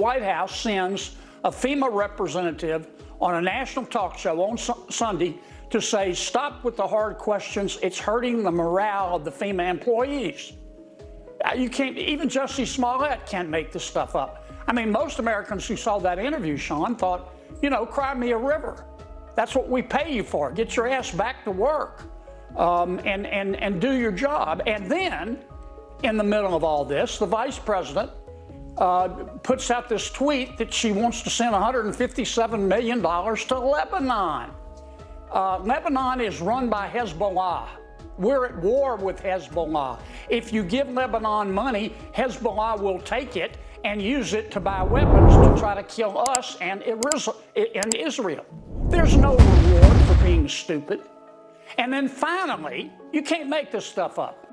White House sends a FEMA representative on a national talk show on Sunday to say, stop with the hard questions. It's hurting the morale of the FEMA employees. You can't, even Justice Smollett can't make this stuff up. I mean, most Americans who saw that interview, Sean, thought, you know, cry me a river. That's what we pay you for. Get your ass back to work and do your job. And then, in the middle of all this, the vice president puts out this tweet that she wants to send $157 million to Lebanon. Lebanon is run by Hezbollah. We're at war with Hezbollah. If you give Lebanon money, Hezbollah will take it and use it to buy weapons to try to kill us and Israel. There's no reward for being stupid. And then finally, you can't make this stuff up.